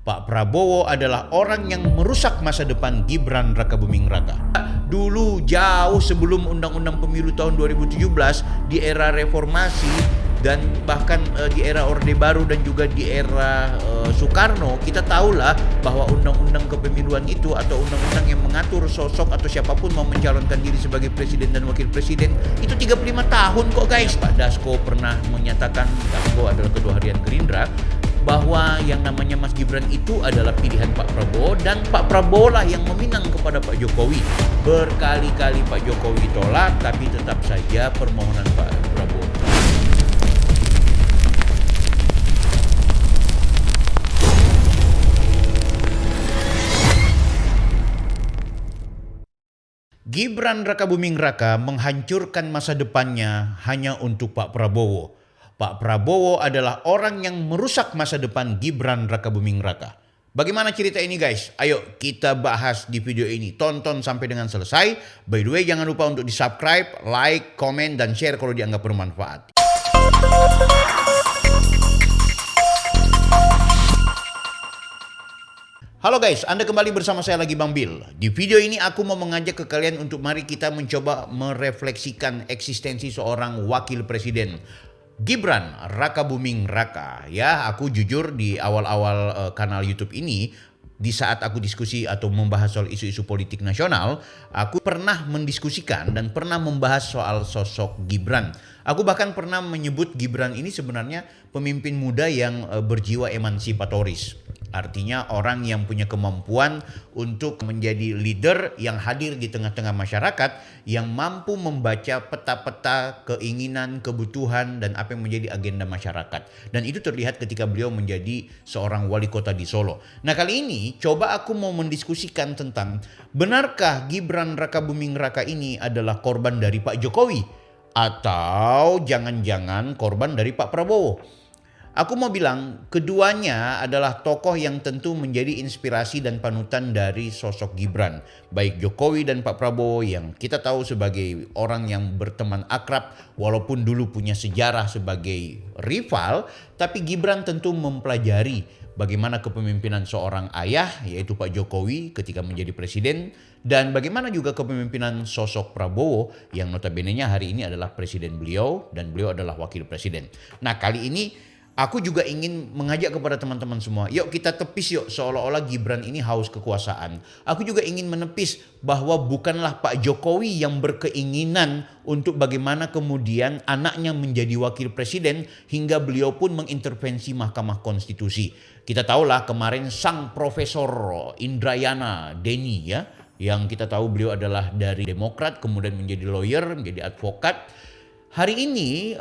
Pak Prabowo adalah orang yang merusak masa depan Gibran Rakabuming Raka. Dulu jauh sebelum Undang-Undang Pemilu tahun 2017, di era reformasi dan bahkan di era Orde Baru dan juga di era Soekarno, kita tahulah bahwa undang-undang kepemiluan itu atau undang-undang yang mengatur sosok atau siapapun mau mencalonkan diri sebagai presiden dan wakil presiden itu 35 tahun kok guys. Pak Dasko pernah menyatakan, Dasko adalah ketua harian Gerindra, bahwa yang namanya Mas Gibran itu adalah pilihan Pak Prabowo dan Pak Prabowo lah yang meminang kepada Pak Jokowi. Berkali-kali Pak Jokowi tolak, tapi tetap saja permohonan Pak Prabowo. Gibran Rakabuming Raka menghancurkan masa depannya hanya untuk Pak Prabowo. Pak Prabowo adalah orang yang merusak masa depan Gibran Rakabuming Raka. Bagaimana cerita ini guys? Ayo kita bahas di video ini. Tonton sampai dengan selesai. By the way, jangan lupa untuk di-subscribe, like, komen, dan share kalau dianggap bermanfaat. Halo guys, Anda kembali bersama saya lagi Bang Bill. Di video ini aku mau mengajak ke kalian untuk mari kita mencoba merefleksikan eksistensi seorang wakil presiden Gibran Rakabuming Raka. Ya, aku jujur di awal-awal kanal YouTube ini, di saat aku diskusi atau membahas soal isu-isu politik nasional, aku pernah mendiskusikan dan pernah membahas soal sosok Gibran. Aku bahkan pernah menyebut Gibran ini sebenarnya pemimpin muda yang berjiwa emansipatoris. Artinya orang yang punya kemampuan untuk menjadi leader yang hadir di tengah-tengah masyarakat, yang mampu membaca peta-peta keinginan, kebutuhan, dan apa yang menjadi agenda masyarakat. Dan itu terlihat ketika beliau menjadi seorang wali kota di Solo. Nah kali ini coba aku mau mendiskusikan tentang benarkah Gibran Rakabuming Raka ini adalah korban dari Pak Jokowi? Atau jangan-jangan korban dari Pak Prabowo? Aku mau bilang keduanya adalah tokoh yang tentu menjadi inspirasi dan panutan dari sosok Gibran. Baik Jokowi dan Pak Prabowo yang kita tahu sebagai orang yang berteman akrab walaupun dulu punya sejarah sebagai rival. Tapi Gibran tentu mempelajari bagaimana kepemimpinan seorang ayah yaitu Pak Jokowi ketika menjadi presiden. Dan bagaimana juga kepemimpinan sosok Prabowo yang notabene-nya hari ini adalah presiden beliau dan beliau adalah wakil presiden. Nah kali ini aku juga ingin mengajak kepada teman-teman semua, yuk kita tepis yuk seolah-olah Gibran ini haus kekuasaan. Aku juga ingin menepis bahwa bukanlah Pak Jokowi yang berkeinginan untuk bagaimana kemudian anaknya menjadi wakil presiden hingga beliau pun mengintervensi Mahkamah Konstitusi. Kita tahulah kemarin sang Profesor Indrayana Deni ya, yang kita tahu beliau adalah dari Demokrat kemudian menjadi lawyer, menjadi advokat. Hari ini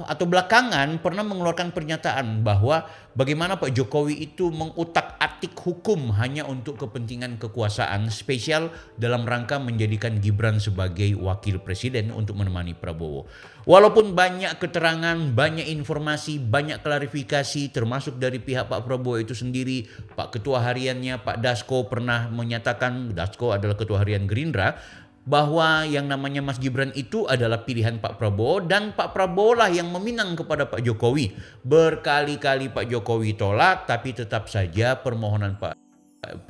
atau belakangan pernah mengeluarkan pernyataan bahwa bagaimana Pak Jokowi itu mengutak-atik hukum hanya untuk kepentingan kekuasaan spesial dalam rangka menjadikan Gibran sebagai wakil presiden untuk menemani Prabowo. Walaupun banyak keterangan, banyak informasi, banyak klarifikasi termasuk dari pihak Pak Prabowo itu sendiri, Pak Ketua Hariannya Pak Dasko pernah menyatakan, Dasko adalah Ketua Harian Gerindra, bahwa yang namanya Mas Gibran itu adalah pilihan Pak Prabowo dan Pak Prabowo lah yang meminang kepada Pak Jokowi. Berkali-kali Pak Jokowi tolak, tapi tetap saja permohonan Pak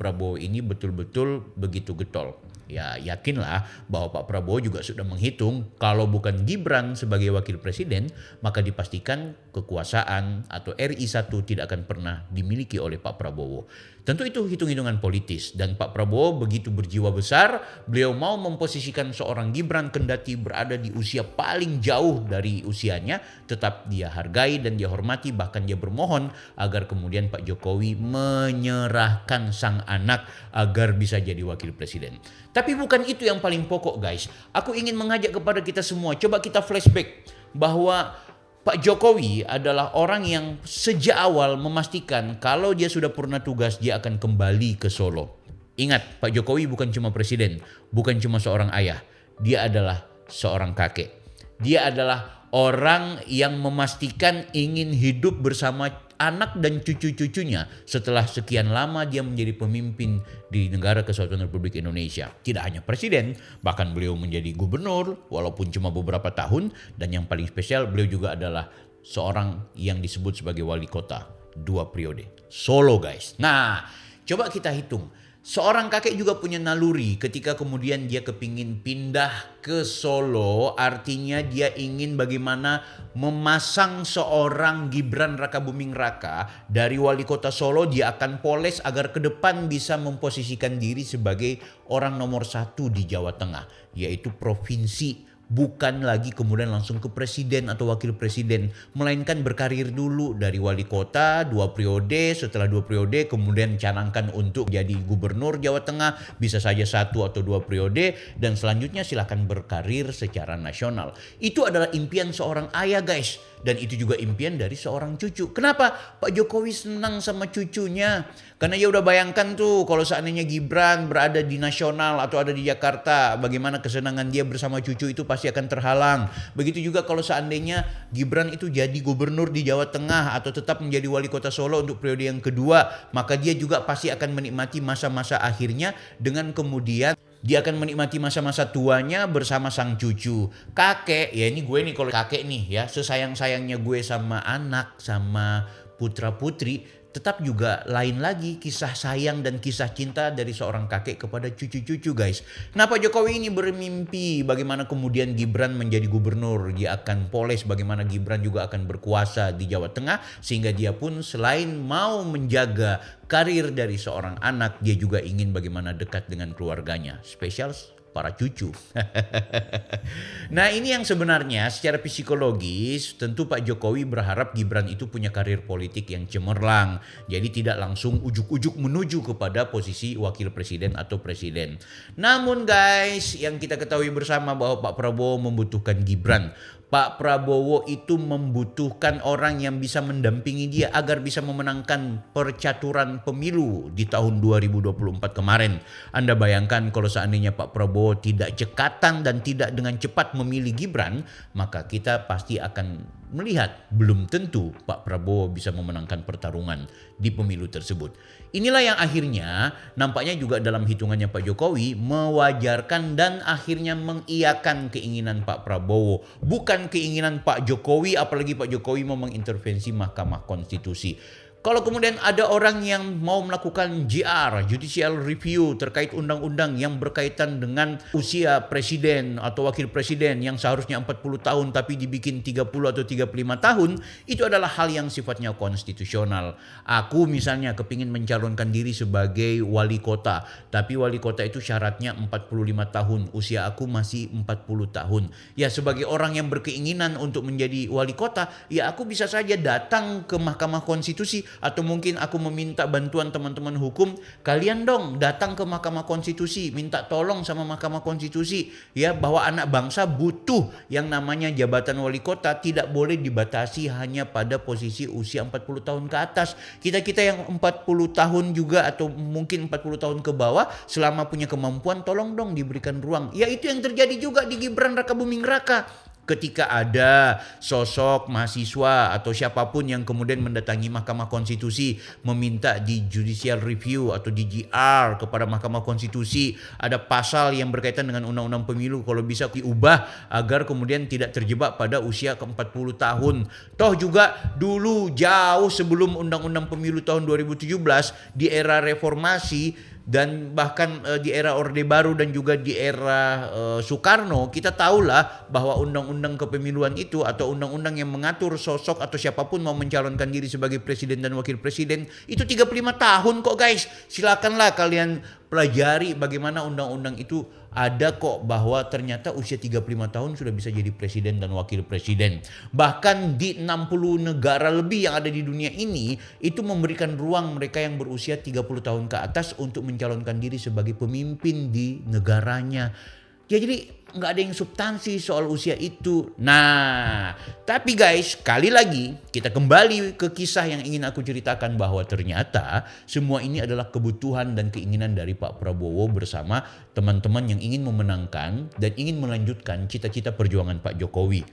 Prabowo ini betul-betul begitu getol. Ya yakinlah bahwa Pak Prabowo juga sudah menghitung kalau bukan Gibran sebagai wakil presiden maka dipastikan kekuasaan atau RI 1 tidak akan pernah dimiliki oleh Pak Prabowo. Tentu itu hitung-hitungan politis dan Pak Prabowo begitu berjiwa besar, beliau mau memposisikan seorang Gibran kendati berada di usia paling jauh dari usianya, tetap dia hargai dan dia hormati, bahkan dia bermohon agar kemudian Pak Jokowi menyerahkan sang anak agar bisa jadi wakil presiden. Tapi bukan itu yang paling pokok guys. Aku ingin mengajak kepada kita semua, coba kita flashback bahwa Pak Jokowi adalah orang yang sejak awal memastikan kalau dia sudah purna tugas dia akan kembali ke Solo. Ingat, Pak Jokowi bukan cuma presiden, bukan cuma seorang ayah. Dia adalah seorang kakek. Dia adalah orang yang memastikan ingin hidup bersama anak dan cucu-cucunya setelah sekian lama dia menjadi pemimpin di negara Kesatuan Republik Indonesia. Tidak hanya presiden, bahkan beliau menjadi gubernur walaupun cuma beberapa tahun, dan yang paling spesial beliau juga adalah seorang yang disebut sebagai wali kota. 2 periode. Solo guys. Nah, coba kita hitung. Seorang kakek juga punya naluri ketika kemudian dia kepingin pindah ke Solo, artinya dia ingin bagaimana memasang seorang Gibran Rakabuming Raka dari wali kota Solo, dia akan poles agar ke depan bisa memposisikan diri sebagai orang nomor 1 di Jawa Tengah, yaitu provinsi. Bukan lagi kemudian langsung ke presiden atau wakil presiden, melainkan berkarir dulu dari wali kota 2 periode, setelah 2 periode kemudian canangkan untuk jadi gubernur Jawa Tengah, bisa saja 1 atau 2 periode, dan selanjutnya silakan berkarir secara nasional. Itu adalah impian seorang ayah guys, dan itu juga impian dari seorang cucu. Kenapa Pak Jokowi senang sama cucunya? Karena ya udah bayangkan tuh kalau seandainya Gibran berada di nasional atau ada di Jakarta, bagaimana kesenangan dia bersama cucu itu pasti akan terhalang. Begitu juga kalau seandainya Gibran itu jadi gubernur di Jawa Tengah atau tetap menjadi wali kota Solo untuk periode yang kedua, maka dia juga pasti akan menikmati masa-masa akhirnya dengan kemudian dia akan menikmati masa-masa tuanya bersama sang cucu. Kakek, ya ini gue nih kalau kakek nih ya, sesayang-sayangnya gue sama anak, sama putra-putri, tetap juga lain lagi kisah sayang dan kisah cinta dari seorang kakek kepada cucu-cucu guys. Nah Pak Jokowi ini bermimpi bagaimana kemudian Gibran menjadi gubernur. Dia akan poles bagaimana Gibran juga akan berkuasa di Jawa Tengah. Sehingga dia pun selain mau menjaga karir dari seorang anak, dia juga ingin bagaimana dekat dengan keluarganya. Spesial para cucu. Nah ini yang sebenarnya secara psikologis tentu Pak Jokowi berharap Gibran itu punya karir politik yang cemerlang. Jadi tidak langsung ujuk-ujuk menuju kepada posisi wakil presiden atau presiden. Namun guys, yang kita ketahui bersama bahwa Pak Prabowo membutuhkan Gibran. Pak Prabowo itu membutuhkan orang yang bisa mendampingi dia agar bisa memenangkan percaturan pemilu di tahun 2024 kemarin. Anda bayangkan kalau seandainya Pak Prabowo tidak cekatan dan tidak dengan cepat memilih Gibran, maka kita pasti akan melihat belum tentu Pak Prabowo bisa memenangkan pertarungan di pemilu tersebut. Inilah yang akhirnya nampaknya juga dalam hitungannya Pak Jokowi mewajarkan dan akhirnya mengiyakan keinginan Pak Prabowo. Bukan keinginan Pak Jokowi, apalagi Pak Jokowi mau mengintervensi Mahkamah Konstitusi. Kalau kemudian ada orang yang mau melakukan JR, judicial review terkait undang-undang yang berkaitan dengan usia presiden atau wakil presiden yang seharusnya 40 tahun tapi dibikin 30 atau 35 tahun, itu adalah hal yang sifatnya konstitusional. Aku misalnya kepingin mencalonkan diri sebagai wali kota, tapi wali kota itu syaratnya 45 tahun, usia aku masih 40 tahun. Ya sebagai orang yang berkeinginan untuk menjadi wali kota, ya aku bisa saja datang ke Mahkamah Konstitusi, atau mungkin aku meminta bantuan teman-teman hukum, kalian dong datang ke Mahkamah Konstitusi, minta tolong sama Mahkamah Konstitusi ya bahwa anak bangsa butuh yang namanya jabatan wali kota, tidak boleh dibatasi hanya pada posisi usia 40 tahun ke atas. Kita-kita yang 40 tahun juga atau mungkin 40 tahun ke bawah selama punya kemampuan, tolong dong diberikan ruang. Ya itu yang terjadi juga di Gibran Rakabuming Raka. Ketika ada sosok mahasiswa atau siapapun yang kemudian mendatangi Mahkamah Konstitusi meminta di judicial review atau di JR kepada Mahkamah Konstitusi, ada pasal yang berkaitan dengan undang-undang pemilu kalau bisa diubah agar kemudian tidak terjebak pada usia ke-40 tahun. Toh juga dulu jauh sebelum undang-undang pemilu tahun 2017 di era reformasi dan bahkan di era Orde Baru dan juga di era Soekarno, kita tahulah bahwa undang-undang kepemiluan itu atau undang-undang yang mengatur sosok atau siapapun mau mencalonkan diri sebagai presiden dan wakil presiden itu 35 tahun kok guys. Silakanlah kalian pelajari bagaimana undang-undang itu ada kok bahwa ternyata usia 35 tahun sudah bisa jadi presiden dan wakil presiden. Bahkan di 60 negara lebih yang ada di dunia ini itu memberikan ruang mereka yang berusia 30 tahun ke atas untuk mencalonkan diri sebagai pemimpin di negaranya. Ya jadi nggak ada yang substansi soal usia itu. Nah, tapi guys, sekali lagi kita kembali ke kisah yang ingin aku ceritakan bahwa ternyata semua ini adalah kebutuhan dan keinginan dari Pak Prabowo bersama teman-teman yang ingin memenangkan dan ingin melanjutkan cita-cita perjuangan Pak Jokowi.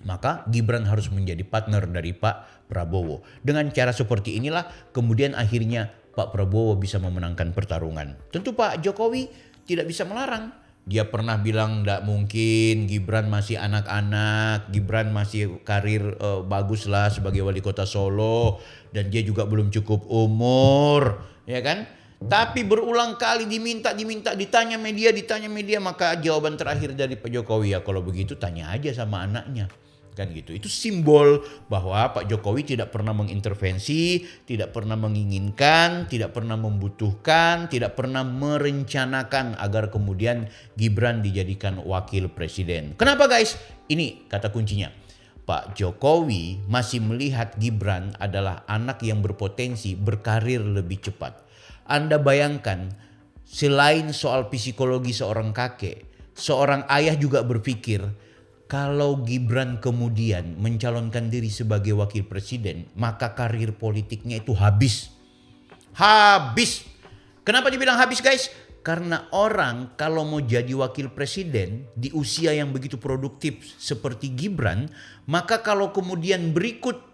Maka Gibran harus menjadi partner dari Pak Prabowo. Dengan cara seperti inilah kemudian akhirnya Pak Prabowo bisa memenangkan pertarungan. Tentu Pak Jokowi tidak bisa melarang. Dia pernah bilang tidak mungkin, Gibran masih anak-anak, Gibran masih karir bagus lah sebagai wali kota Solo, dan dia juga belum cukup umur, ya kan? Tapi berulang kali diminta, ditanya media, maka jawaban terakhir dari Pak Jokowi, ya kalau begitu tanya aja sama anaknya. Kan gitu. Itu simbol bahwa Pak Jokowi tidak pernah mengintervensi, tidak pernah menginginkan, tidak pernah membutuhkan, tidak pernah merencanakan agar kemudian Gibran dijadikan wakil presiden. Kenapa guys? Ini kata kuncinya. Pak Jokowi masih melihat Gibran adalah anak yang berpotensi berkarir lebih cepat. Anda bayangkan, selain soal psikologi seorang kakek, seorang ayah juga berpikir, kalau Gibran kemudian mencalonkan diri sebagai wakil presiden, maka karir politiknya itu habis. Habis. Kenapa dibilang habis guys? Karena orang kalau mau jadi wakil presiden di usia yang begitu produktif seperti Gibran, maka kalau kemudian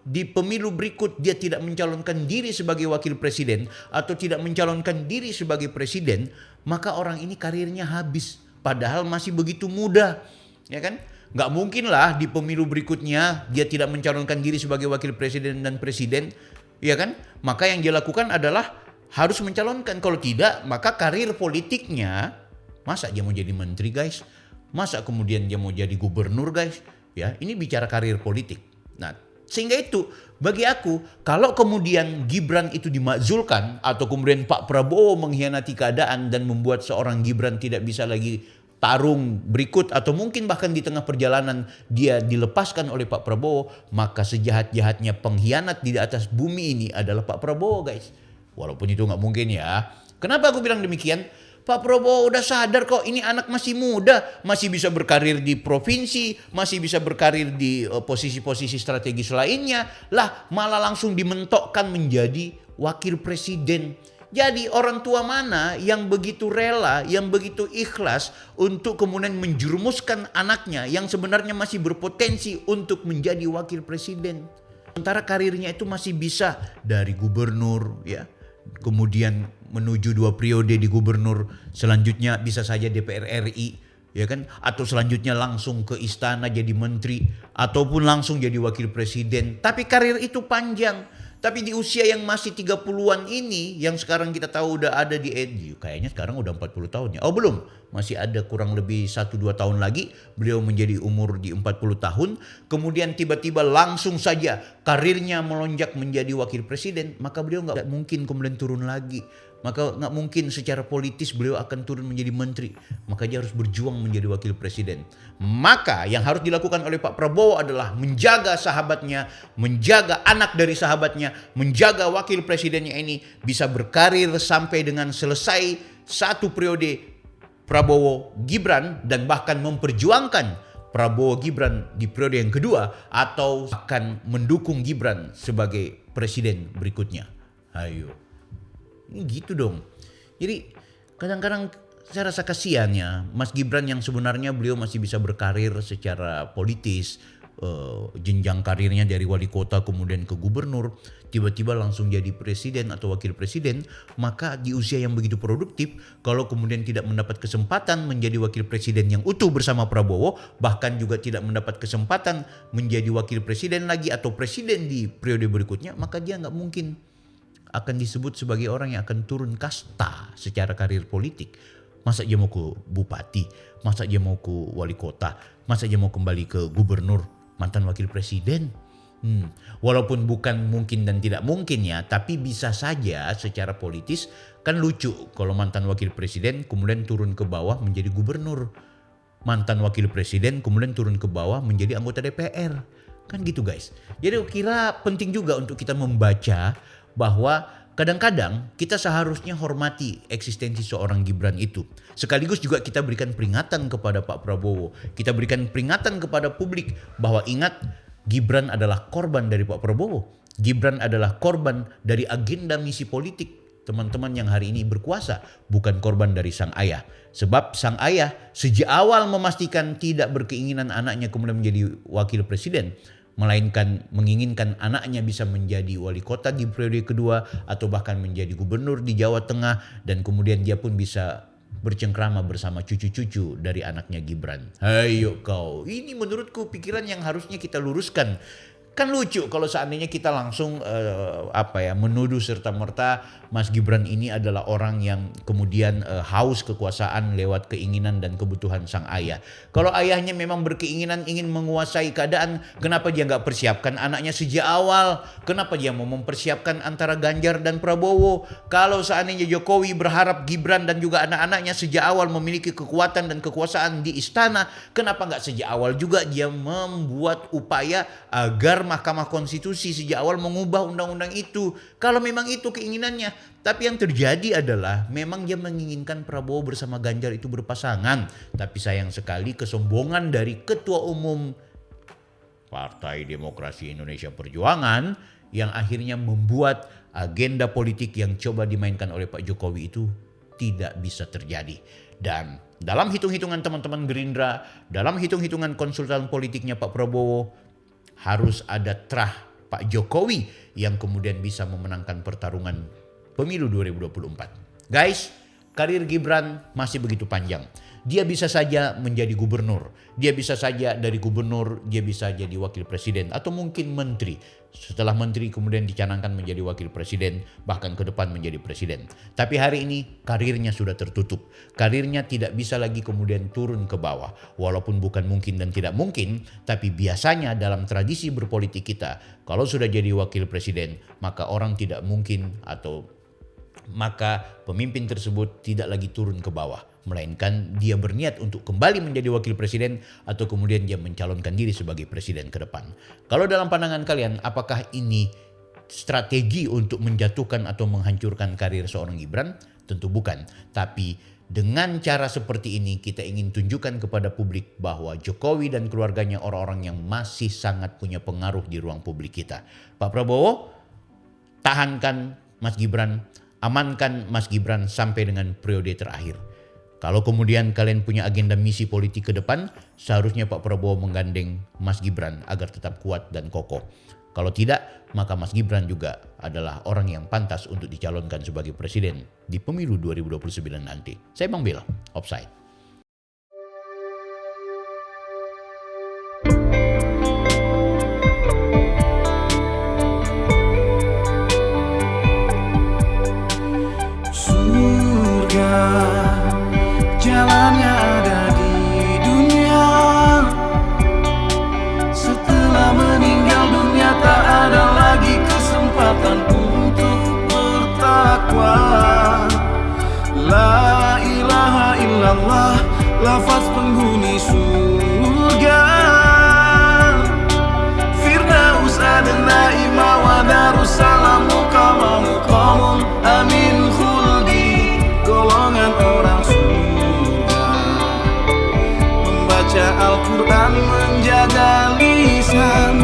di pemilu berikut dia tidak mencalonkan diri sebagai wakil presiden atau tidak mencalonkan diri sebagai presiden, maka orang ini karirnya habis. Padahal masih begitu muda, ya kan? Nggak mungkin lah di pemilu berikutnya dia tidak mencalonkan diri sebagai wakil presiden dan presiden, ya kan? Maka yang dia lakukan adalah harus mencalonkan. Kalau tidak, maka karir politiknya, masa dia mau jadi menteri guys? Masa kemudian dia mau jadi gubernur guys? Ya, ini bicara karir politik. Nah, sehingga itu bagi aku, kalau kemudian Gibran itu dimakzulkan atau kemudian Pak Prabowo mengkhianati keadaan dan membuat seorang Gibran tidak bisa lagi tarung berikut atau mungkin bahkan di tengah perjalanan dia dilepaskan oleh Pak Prabowo, maka sejahat-jahatnya pengkhianat di atas bumi ini adalah Pak Prabowo guys. Walaupun itu nggak mungkin ya. Kenapa aku bilang demikian? Pak Prabowo udah sadar kok ini anak masih muda, masih bisa berkarir di provinsi, masih bisa berkarir di posisi-posisi strategis lainnya. Lah malah langsung dimentokkan menjadi wakil presiden. Jadi orang tua mana yang begitu rela, yang begitu ikhlas untuk kemudian menjerumuskan anaknya yang sebenarnya masih berpotensi untuk menjadi wakil presiden. Sementara karirnya itu masih bisa dari gubernur, ya, kemudian menuju 2 periode di gubernur, selanjutnya bisa saja DPR RI, ya kan? Atau selanjutnya langsung ke istana jadi menteri, ataupun langsung jadi wakil presiden. Tapi karir itu panjang. Tapi di usia yang masih 30-an ini, yang sekarang kita tahu udah ada di kayaknya sekarang udah 40 tahun ya. Oh belum, masih ada kurang lebih 1-2 tahun lagi beliau menjadi umur di 40 tahun. Kemudian tiba-tiba langsung saja karirnya melonjak menjadi wakil presiden. Maka beliau gak mungkin kemudian turun lagi. Maka gak mungkin secara politis beliau akan turun menjadi menteri. Maka dia harus berjuang menjadi wakil presiden. Maka yang harus dilakukan oleh Pak Prabowo adalah menjaga sahabatnya, menjaga anak dari sahabatnya, menjaga wakil presidennya ini bisa berkarir sampai dengan selesai 1 periode Prabowo Gibran, dan bahkan memperjuangkan Prabowo Gibran di periode yang kedua, atau akan mendukung Gibran sebagai presiden berikutnya. Ayo. Ini gitu dong. Jadi kadang-kadang saya rasa kasihan ya Mas Gibran yang sebenarnya beliau masih bisa berkarir secara politis, jenjang karirnya dari wali kota kemudian ke gubernur, tiba-tiba langsung jadi presiden atau wakil presiden. Maka di usia yang begitu produktif, kalau kemudian tidak mendapat kesempatan menjadi wakil presiden yang utuh bersama Prabowo, bahkan juga tidak mendapat kesempatan menjadi wakil presiden lagi atau presiden di periode berikutnya, maka dia nggak mungkin akan disebut sebagai orang yang akan turun kasta secara karir politik. Masa dia mau ke bupati, masa dia mau ke wali kota, masa dia mau kembali ke gubernur, mantan wakil presiden. Walaupun bukan mungkin dan tidak mungkin ya, tapi bisa saja secara politis kan lucu kalau mantan wakil presiden kemudian turun ke bawah menjadi gubernur. Mantan wakil presiden kemudian turun ke bawah menjadi anggota DPR. Kan gitu guys. Jadi kira penting juga untuk kita membaca bahwa kadang-kadang kita seharusnya hormati eksistensi seorang Gibran itu. Sekaligus juga kita berikan peringatan kepada Pak Prabowo. Kita berikan peringatan kepada publik bahwa ingat, Gibran adalah korban dari Pak Prabowo. Gibran adalah korban dari agenda misi politik teman-teman yang hari ini berkuasa, bukan korban dari sang ayah. Sebab sang ayah sejak awal memastikan tidak berkeinginan anaknya kemudian menjadi wakil presiden, melainkan menginginkan anaknya bisa menjadi wali kota di periode kedua atau bahkan menjadi gubernur di Jawa Tengah, dan kemudian dia pun bisa bercengkrama bersama cucu-cucu dari anaknya Gibran. Hayo kau, ini menurutku pikiran yang harusnya kita luruskan. Kan lucu kalau seandainya kita langsung menuduh serta-merta Mas Gibran ini adalah orang yang kemudian haus kekuasaan lewat keinginan dan kebutuhan sang ayah. Kalau ayahnya memang berkeinginan ingin menguasai keadaan, kenapa dia nggak persiapkan anaknya sejak awal? Kenapa dia mau mempersiapkan antara Ganjar dan Prabowo? Kalau seandainya Jokowi berharap Gibran dan juga anak-anaknya sejak awal memiliki kekuatan dan kekuasaan di istana, kenapa nggak sejak awal juga dia membuat upaya agar Mahkamah Konstitusi sejak awal mengubah undang-undang itu, kalau memang itu keinginannya. Tapi yang terjadi adalah memang dia menginginkan Prabowo bersama Ganjar itu berpasangan. Tapi sayang sekali kesombongan dari Ketua Umum Partai Demokrasi Indonesia Perjuangan yang akhirnya membuat agenda politik yang coba dimainkan oleh Pak Jokowi itu tidak bisa terjadi. Dan dalam hitung-hitungan teman-teman Gerindra, dalam hitung-hitungan konsultan politiknya Pak Prabowo, harus ada terah Pak Jokowi yang kemudian bisa memenangkan pertarungan pemilu 2024. Guys, karir Gibran masih begitu panjang. Dia bisa saja menjadi gubernur. Dia bisa saja dari gubernur, dia bisa jadi wakil presiden atau mungkin menteri. Setelah menteri kemudian dicanangkan menjadi wakil presiden, bahkan ke depan menjadi presiden. Tapi hari ini karirnya sudah tertutup. Karirnya tidak bisa lagi kemudian turun ke bawah. Walaupun bukan mungkin dan tidak mungkin, tapi biasanya dalam tradisi berpolitik kita, kalau sudah jadi wakil presiden, maka orang tidak mungkin maka pemimpin tersebut tidak lagi turun ke bawah, melainkan dia berniat untuk kembali menjadi wakil presiden atau kemudian dia mencalonkan diri sebagai presiden ke depan. Kalau dalam pandangan kalian, apakah ini strategi untuk menjatuhkan atau menghancurkan karir seorang Gibran? Tentu bukan. Tapi dengan cara seperti ini kita ingin tunjukkan kepada publik bahwa Jokowi dan keluarganya orang-orang yang masih sangat punya pengaruh di ruang publik kita. Pak Prabowo, tahankan Mas Gibran, amankan Mas Gibran sampai dengan periode terakhir. Kalau kemudian kalian punya agenda misi politik ke depan, seharusnya Pak Prabowo menggandeng Mas Gibran agar tetap kuat dan kokoh. Kalau tidak, maka Mas Gibran juga adalah orang yang pantas untuk dicalonkan sebagai presiden di pemilu 2029 nanti. Saya Bang Bill, Offside. Jalannya ada di dunia. Setelah meninggal dunia tak ada lagi kesempatan untuk bertakwa. La ilaha illallah, lafaz penghuni surga. Firdaus adna ima wa darussalam muqamamu qamun amin khuldi. Golongan orang Al-Quran menjaga lisan